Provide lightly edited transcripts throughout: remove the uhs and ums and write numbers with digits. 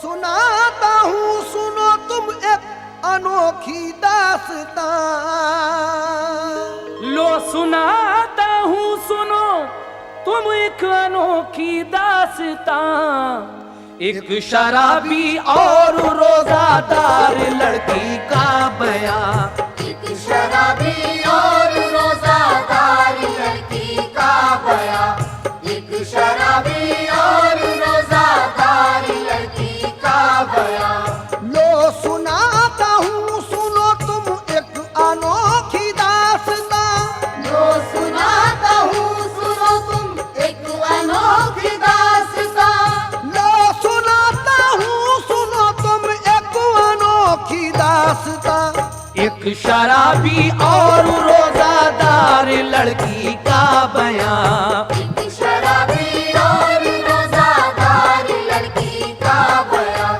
सुनाता हूँ सुनो तुम एक अनोखी दास्तां। लो सुनाता हूँ सुनो तुम एक अनोखी दास्तां। एक शराबी और रोजादार लड़की का बयां। एक शराबी और रोजादार लड़की का बयां। एक शराबी और रोजादार लड़की का बयां। लो सुनाता हूँ सुनो तुम एक अनोखी दास्तां। लो सुनाता हूँ सुनो तुम एक अनोखी दास्तां। लो सुनाता हूँ सुनो तुम एक अनोखी दास्तां। एक शराबी और रोजादार लड़की का बयां। एक शराबी और रोजादार लड़की का बयां।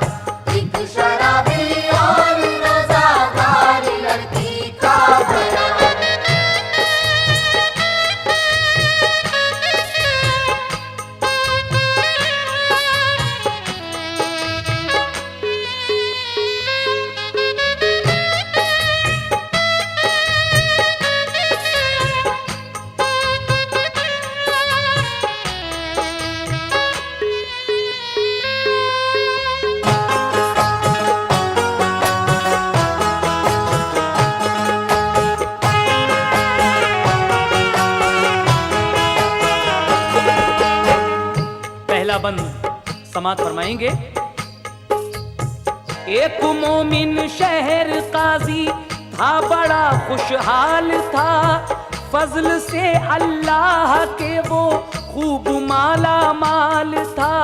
एक शराबी और रोजादार लड़की का बयां। पहला बंद समाप्त फरमाएंगे। एक मोमिन शहर काजी था, बड़ा खुशहाल था। फजल से अल्लाह के वो खूब माला माल था।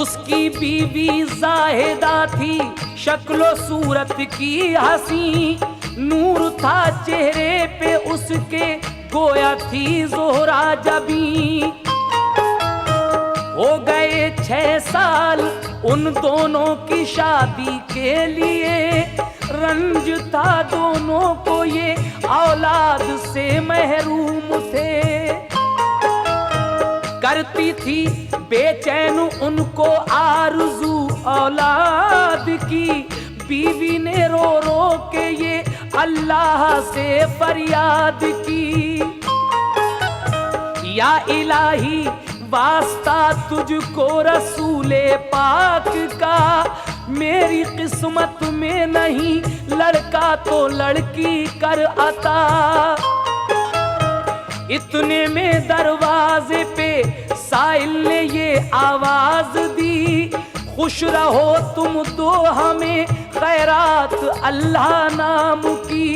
उसकी बीवी जाहिदा थी, शक्लो सूरत की हसी। नूर था चेहरे पे उसके, गोया थी जोहरा जबी। हो गए 6 साल उन दोनों की शादी के लिए। रंज था दोनों को, ये औलाद से महरूम थे। करती थी बेचैन उनको आरज़ू औलाद की। बीवी ने रो रो के ये अल्लाह से फरियाद की। या इलाही वास्ता तुझको रसूले पाक का। मेरी किस्मत में नहीं लड़का तो लड़की कर अता। इतने में दरवाजे पे साइल ने ये आवाज दी। खुश रहो तुम दो हमें खैरात अल्लाह नाम की।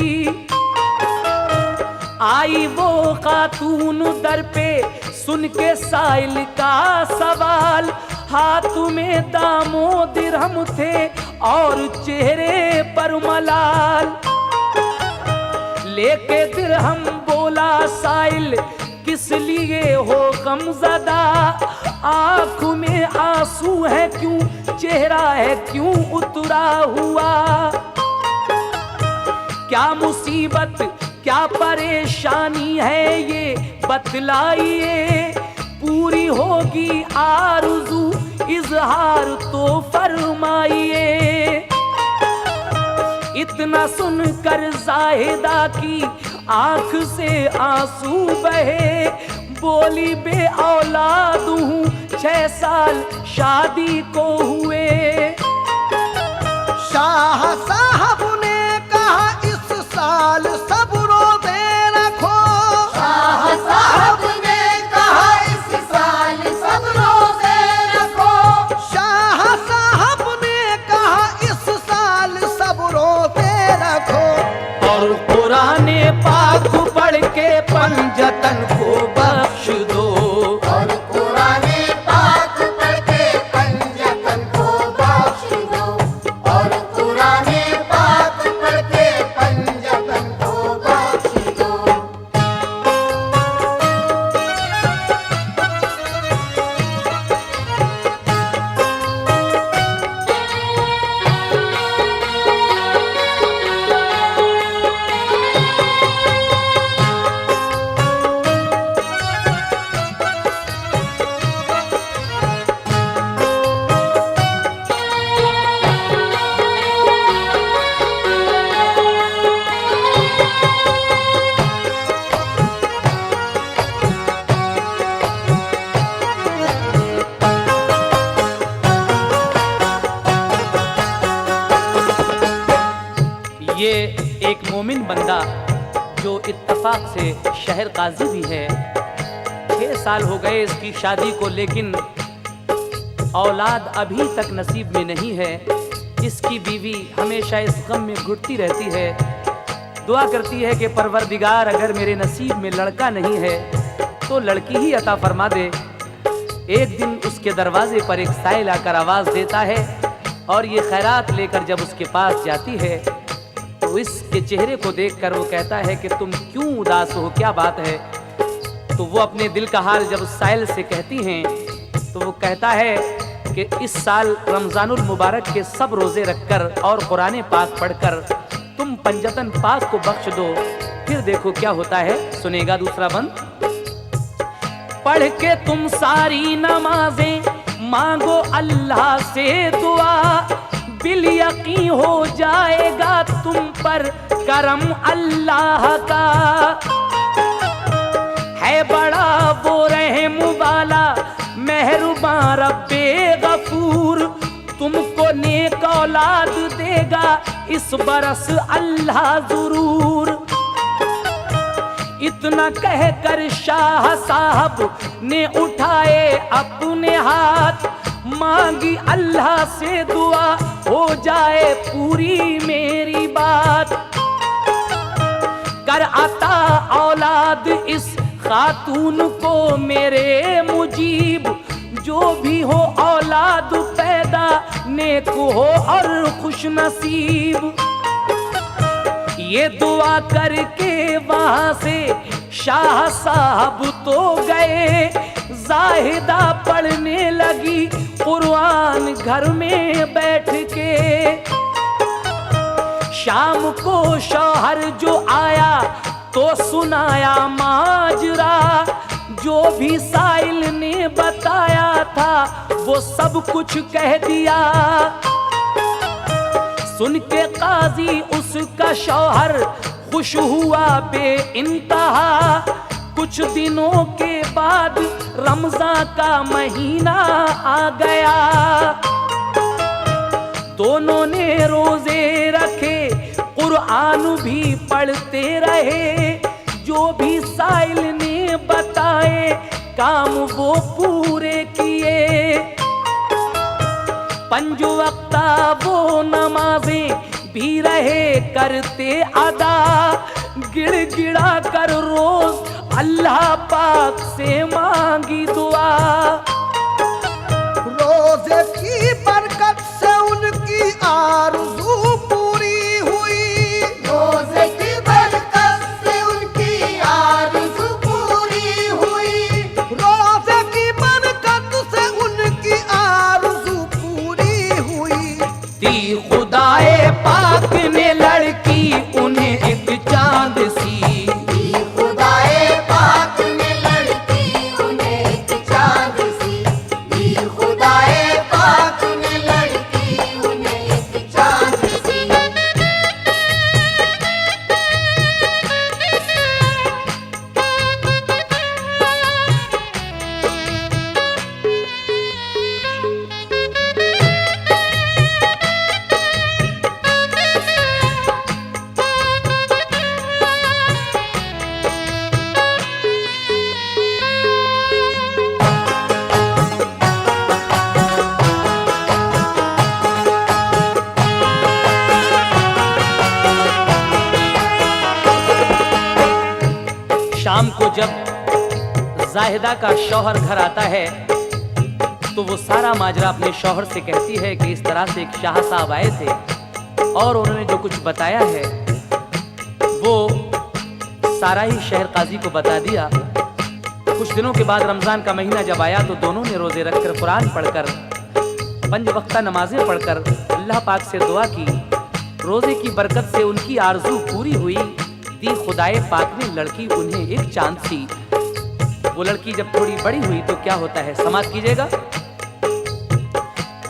आई वो खातून दर पे, सुन के साइल का सवाल। हाथ में दामो दिरहम थे और चेहरे पर मलाल। लेके दिरहम बोला साइल, किस लिए हो गमज़दा। आँख में आंसू है क्यों, चेहरा है क्यों उतरा हुआ। क्या मुसीबत क्या परेशानी है ये बतलाइए। पूरी होगी आरज़ू इजहार तो फरमाइए। इतना सुनकर जाहिदा की आंख से आंसू बहे। बोली बे औलाद हूँ 6 साल शादी को हुए। शाह साहब ने कहा इस साल सब रोज़े रखो। शाह साहब ने कहा इस साल सब रोज़े रखो। शाह साहब ने कहा इस साल सब रोज़े रखो। और कुराने पाक पढ़ के पंजतन को बख्श दो। और कुराने पाक पढ़ के पंजतन ये एक मोमिन बंदा जो इत्तफाक से शहर काजी भी है, 6 साल हो गए इसकी शादी को, लेकिन औलाद अभी तक नसीब में नहीं है। इसकी बीवी हमेशा इस गम में घुटती रहती है, दुआ करती है कि परवरदिगार अगर मेरे नसीब में लड़का नहीं है तो लड़की ही अता फरमा दे। एक दिन उसके दरवाजे पर एक साइल आकर आवाज़ देता है और ये खैरात लेकर जब उसके पास जाती है तो इसके चेहरे को देखकर वो कहता है कि तुम क्यों उदास हो, क्या बात है। तो वो अपने दिल का हाल जब उस साइल से कहती हैं तो वो कहता है कि इस साल रमज़ानुल मुबारक के सब रोज़े रखकर और कुरान पाक पढ़कर तुम पंजतन पाक को बख्श दो, फिर देखो क्या होता है। सुनेगा दूसरा बंद। पढ़ के तुम सारी नमाजें मांगो अल्लाह से दुआ, बिल यकीन हो जाएगा तुम पर करम अल्लाह का। है बड़ा वो रहम वाला मेहरबान रब्बे गफूर, तुमको नेक औलाद देगा इस बरस अल्लाह जरूर। इतना कहकर शाह साहब ने उठाए अपने हाथ, मांगी अल्लाह से दुआ हो जाए पूरी मेरी बात। कर अता औलाद इस खातून को मेरे मुजीब, जो भी हो औलाद पैदा नेक हो और खुश नसीब। ये दुआ करके वहां से शाह साहब तो गए, जाहिदा पढ़ने लगी कुरान घर में बैठ के। शाम को शौहर जो आया तो सुनाया माजरा, जो भी साइल ने बताया था वो सब कुछ कह दिया। सुन के काजी उसका शौहर खुश हुआ बे इंतहा। कुछ दिनों के बाद रमजान का महीना आ गया, दोनों ने रोजे रखे, कुरान भी पढ़ते रहे। जो भी साइल ने बताए काम वो पूरे किए। 5 वक्ता वो नमाजें भी रहे करते अदा, गिड़गिड़ा कर रोज अल्लाह पाक से मांगी दुआ। रोजे की बरकत से उनकी आरज़ू पूरी हुई। रोजे की बरकत से उनकी आरज़ू पूरी हुई। रोजे की बरकत से उनकी आरज़ू पूरी हुई। दी खुदाए पाक ने लड़की उन्हें एक चांद सी। दी खुदाए पाक ने लड़की उन्हें एक चांद सी। दी खुदाए पाक ने लड़की उन्हें एक चांद सी। शाम को जब जाहिदा का शौहर घर आता है तो वो सारा माजरा अपने शौहर से कहती है कि इस तरह से एक शाह साहब आए थे और उन्होंने जो कुछ बताया है वो सारा ही शहर काजी को बता दिया। कुछ दिनों के बाद रमज़ान का महीना जब आया तो दोनों ने रोज़े रखकर कुरान पढ़कर 5 वक्ता नमाजें पढ़कर अल्लाह पाक से दुआ की। रोज़े की बरकत से उनकी आरज़ू पूरी हुई। दी खुदाए पाक ने लड़की उन्हें एक चांद सी। वो लड़की जब थोड़ी बड़ी हुई तो क्या होता है, समाप्त कीजिएगा।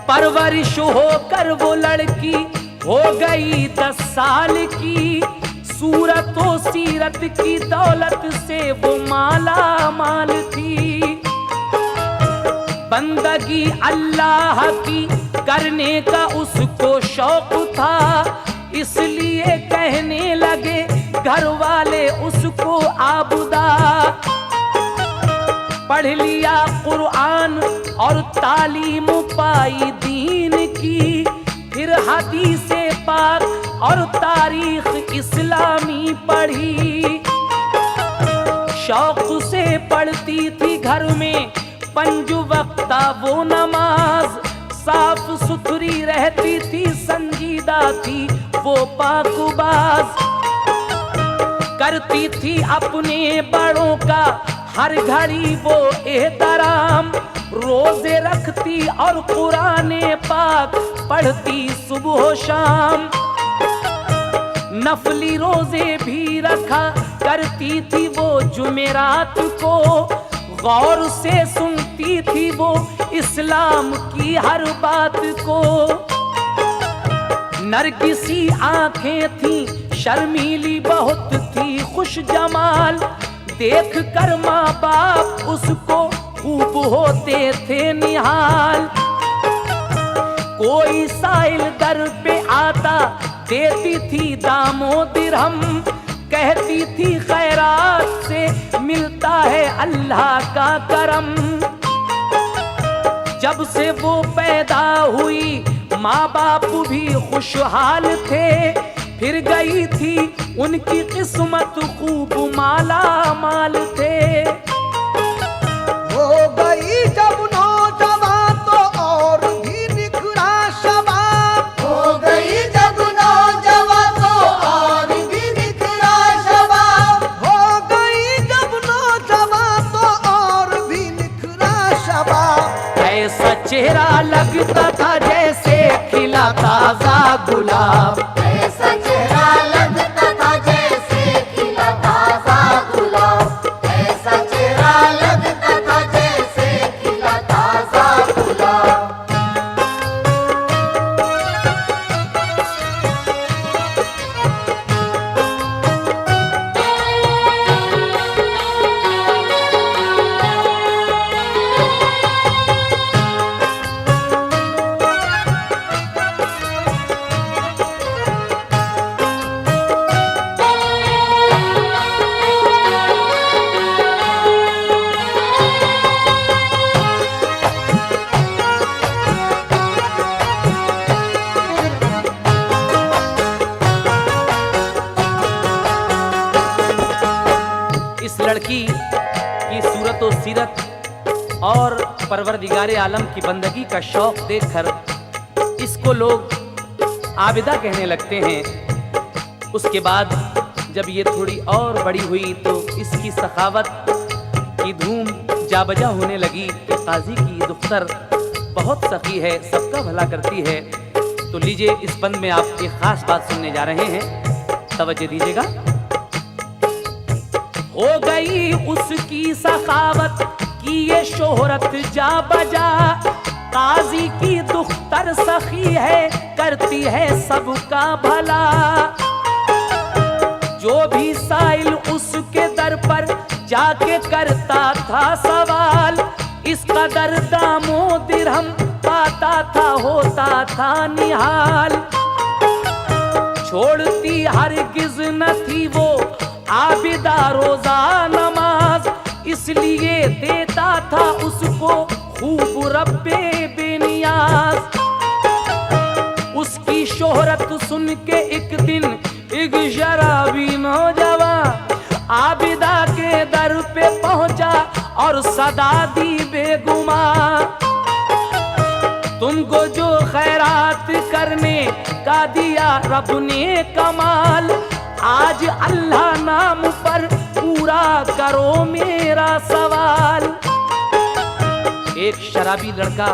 परवरिश होकर वो लड़की हो गई 10 साल की। सूरत व सीरत की दौलत से वो माला माल थी। बंदगी अल्लाह की करने का उसको शौक था। इसलिए कहने लगे घर वाले उसको आबुदा। पढ़ लिया कुरान और तालीम पाई दीन की, फिर हदीसे पाक और तारीख इस्लामी पढ़ी। शौक से पढ़ती थी घर में 5 वक्ता वो नमाज, साफ सुथरी रहती थी, संजीदा थी वो पाकबाज। करती थी अपने बड़ों का हर घड़ी वो एहतराम, रोजे रखती और कुराने पाक पढ़ती सुबह शाम। नफली रोजे भी रखा करती थी वो जुमेरात को, गौर से सुनती थी वो इस्लाम की हर बात को। नरगिसी आंखें थी, शर्मीली बहुत थी, खुश जमाल, देख कर माँ बाप उसको खूब होते थे निहाल। कोई साइल दर पे आता देती थी दामो दिरहम, कहती थी खैरात से मिलता है अल्लाह का करम। जब से वो पैदा हुई माँ बाप भी खुशहाल थे, फिर गई थी उनकी किस्मत खूब माला माल थे। हो गई जब नौजवान तो और भी निखरा शबाब। हो गई जब नौजवान तो और भी निखरा शबाब। हो गई जब नौजवान तो और भी निखरा शबाब। ऐसा चेहरा लगता था जैसे खिला ताजा गुलाब। ऐसा चेहरा लगता था जैसे खिला ताजा गुलाब। ऐसा चेहरा लगता था जैसे खिला ताजा गुलाब। इस लड़की की सूरत और सीरत और परवरदिगारे आलम की बंदगी का शौक देखकर इसको लोग आबिदा कहने लगते हैं। उसके बाद जब ये थोड़ी और बड़ी हुई तो इसकी सखावत की धूम जाबजा होने लगी कि काजी की दुख्तर बहुत सखी है, सबका भला करती है। तो लीजिए इस बंद में आप एक खास बात सुनने जा रहे हैं, तवज्जो दीजिएगा। हो गई उसकी सखावत की ये शोहरत जा बजा, काजी की दुख्तर सखी है, करती है सबका भला। जो भी साइल उसके दर पर जाके करता था सवाल, इस कदर दामो दिरहम पाता था, होता था निहाल। छोड़ती हरगिज न थी वो आबिदा रोजा नमाज, इसलिए देता था उसको खूब रब्बे बेनियाज। उसकी शोहरत सुन के एक दिन एक शराबी नौजवान आबिदा के दर पे पहुंचा और सदा दी बेगुमान। तुमको जो खैरात करने का दिया रब ने कमाल, आज अल्लाह नाम पर पूरा करो मेरा सवाल। एक शराबी लड़का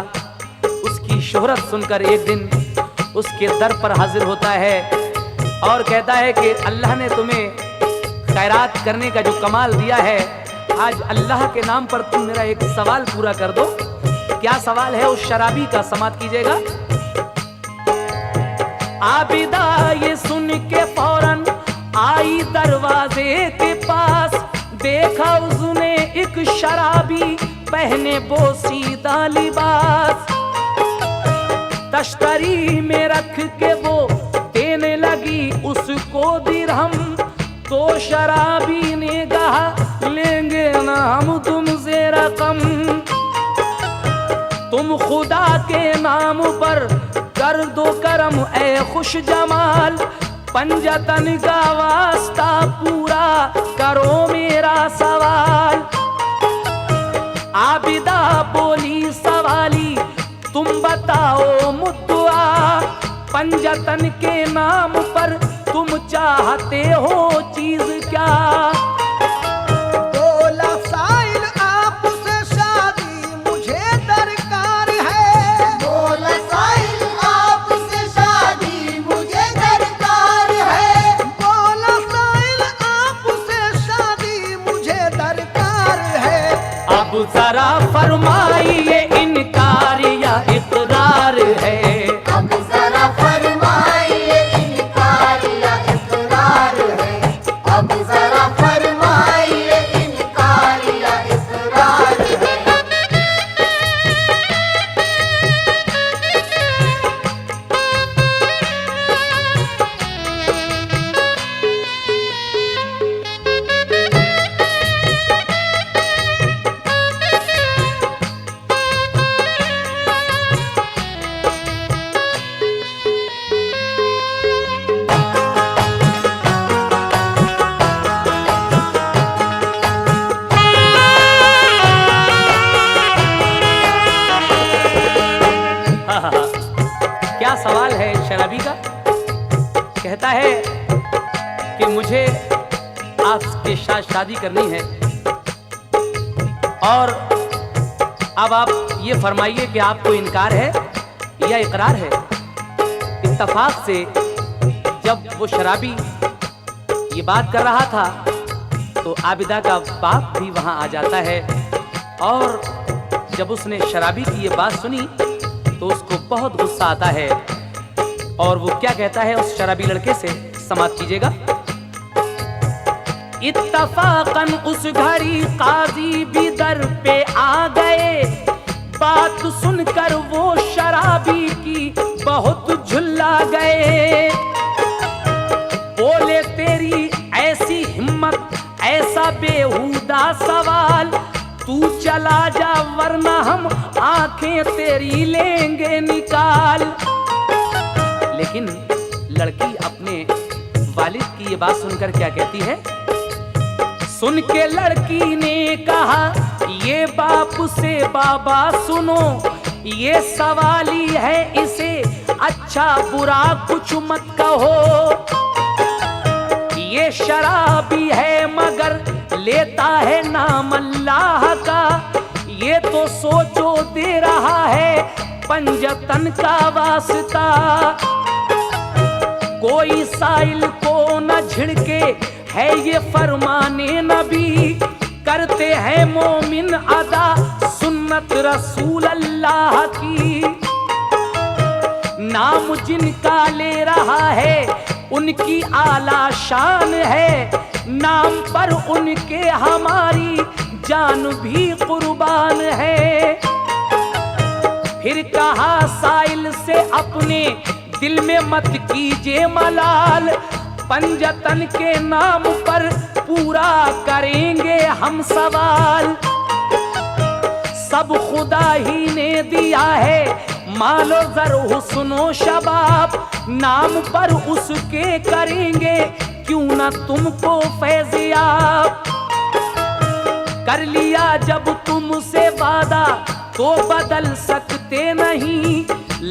उसकी शोहरत सुनकर एक दिन उसके दर पर हाजिर होता है और कहता है कि अल्लाह ने तुम्हें खैरात करने का जो कमाल दिया है, आज अल्लाह के नाम पर तुम मेरा एक सवाल पूरा कर दो। क्या सवाल है उस शराबी का, समात कीजिएगा। आबिदा ये सुन के फौरन आई दरवाजे के पास, देखा उसने एक शराबी पहने बोसीदा लिबास। तश्तरी में रख के वो देने लगी के नाम पर कर दो करम ए खुश जमाल, पंजतन का वास्ता पूरा करो मेरा सवाल। आबिदा बोली सवाली तुम बताओ मुद्दुआ, पंजतन के नाम पर तुम चाहते हो चीज क्या? बोला साइल आपसे शादी मुझे दरकार है। बोला साहिल आपसे शादी मुझे दरकार है। बोला साइल आपसे शादी मुझे दरकार है। अब जरा फरमाइए इनकार या इकरार है? अब जरा फरमाइए इनकार या इकरार है। अब जरा फरमाइए इनकार या इकरार है। क्या सवाल है शराबी का? कहता है कि मुझे आपके साथ शादी करनी है, और अब आप ये फरमाइए कि आपको इनकार है या इकरार है? इत्तफाक से जब वो शराबी ये बात कर रहा था तो आबिदा का बाप भी वहां आ जाता है, और जब उसने शराबी की ये बात सुनी तो उसको बहुत गुस्सा आता है, और वो क्या कहता है उस शराबी लड़के से, समाप्त कीजिएगा। इत्तफाकन उस घड़ी काजी भी दर पे आ गए, बात सुनकर वो शराबी की बहुत झुल्ला गए। बोले तेरी ऐसी हिम्मत, ऐसा बेहुदा सवाल, तू चला जा वरना हम आंखें तेरी लेंगे निकाल। लेकिन लड़की अपने वालिद की ये बात सुनकर क्या कहती है? सुन के लड़की ने कहा ये बाप से बाबा सुनो, ये सवाली है इसे अच्छा बुरा कुछ मत कहो। ये शराबी है मगर लेता है नाम अल्लाह का, ये तो सोचो दे रहा है पंजतन का वास्ता। कोई साइल को न झिड़के है ये फरमाने नबी, करते हैं मोमिन अदा सुन्नत रसूल अल्लाह की। नाम जिनका ले रहा है उनकी आला शान है, नाम पर उनके हमारी जान भी कुर्बान है। फिर कहा साइल से अपने दिल में मत कीजिए मलाल, पंजतन के नाम पर पूरा करेंगे हम सवाल। सब खुदा ही ने दिया है मालो जर हुस्नो शबाब, नाम पर उसके करेंगे क्यों ना तुमको फैज़याब। कर लिया जब तुमसे वादा तो बदल सकते नहीं,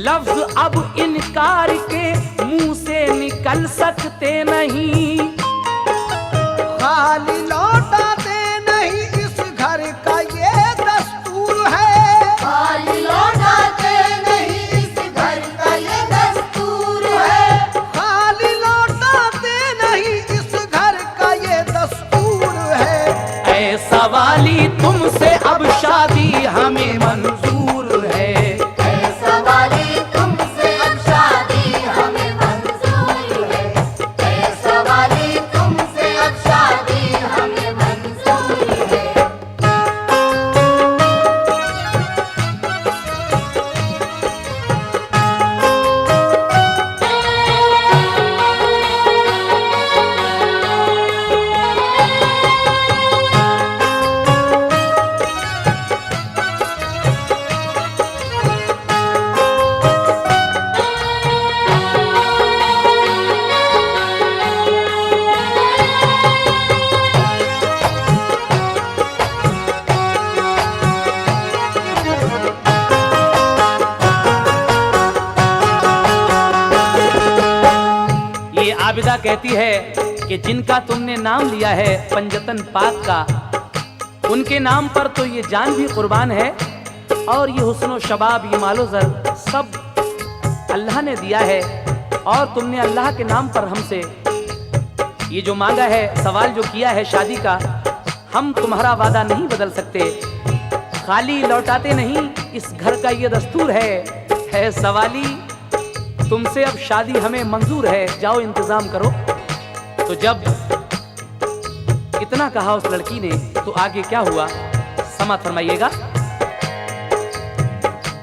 लफ्ज अब इनकार के मुंह से निकल सकते नहीं। खाली लौटा दे नहीं इस घर का ये दस्तूर है। खाली लौटाते नहीं इस घर का ये दस्तूर है। खाली लौटा दे नहीं इस घर का ये दस्तूर है। ऐ सवाली तुमसे अब शादी हमें मंजूर है। ऐसा वाली तुमसे अब शादी हमें मंजूर है। ऐसा वाली तुमसे अब शादी हमें मंजूर आबिदा कहती है कि जिनका तुमने नाम लिया है पंजतन पाक का, उनके नाम पर तो ये जान भी कुर्बान है, और ये हुस्न शबाब, ये मालो ज़र सब अल्लाह ने दिया है। और तुमने अल्लाह के नाम पर हमसे ये जो मांगा है, सवाल जो किया है शादी का, हम तुम्हारा वादा नहीं बदल सकते, खाली लौटाते नहीं, इस घर का ये दस्तूर है सवाली, तुमसे अब शादी हमें मंजूर है, जाओ इंतजाम करो। तो जब इतना कहा उस लड़की ने, तो आगे क्या हुआ समात फरमाइएगा।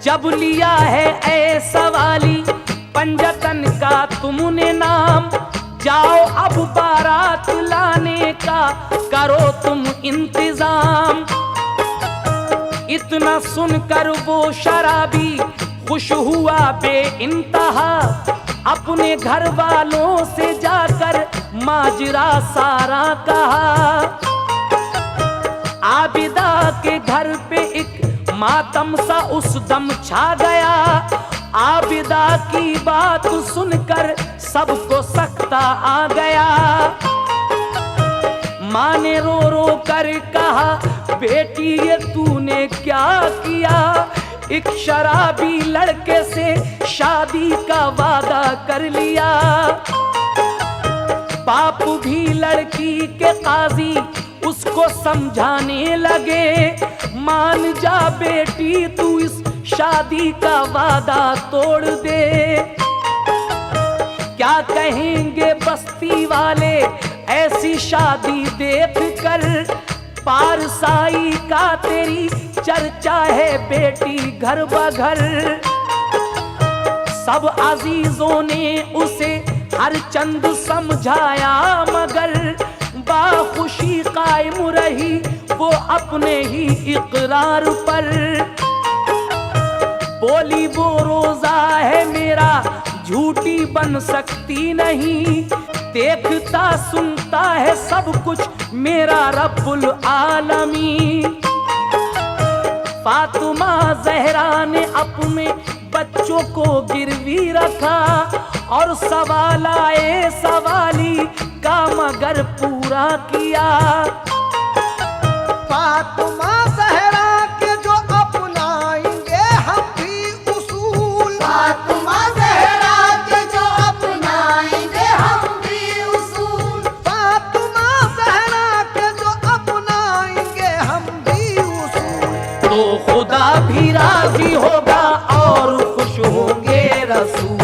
जब लिया है ऐ सवाली पंजतन का तुमने नाम, जाओ अब बारात लाने का करो तुम इंतजाम। इतना सुनकर वो शराबी खुश हुआ बेइंतहा, अपने घर वालों से जाकर माजरा सारा कहा। आबिदा के घर पे एक मातम सा उस दम छा गया, आबिदा की बात सुनकर सबको सकता आ गया। माँ ने रो रो कर कहा, बेटी ये तूने क्या किया, एक शराबी लड़के से शादी का वादा कर लिया। बाप भी लड़की के काजी उसको समझाने लगे, मान जा बेटी तू इस शादी का वादा तोड़ दे। क्या कहेंगे बस्ती वाले ऐसी शादी देख कर, पारसाई का तेरी चर्चा है बेटी घर बघर। सब अजीजों ने उसे हर चंद समझाया, मगर बाखुशी कायम रही वो अपने ही इकरार पर। बोली वो रोजा है मेरा झूठी बन सकती नहीं, देखता सुनता है सब कुछ मेरा रब्बुल आलमीन। फातिमा ज़हरा ने अपने बच्चों को गिरवी रखा, और सवाल आए सवाली का मगर पूरा किया। फातिमा ज़हरा के जो अपनाएंगे हम भी उसूल, फातिमा ज़हरा के जो अपनाएंगे हम भी उसूल, फातिमा ज़हरा के जो अपनाएंगे हम भी उसूल, तो खुदा भी राजी होगा और खुश होंगे रसूल।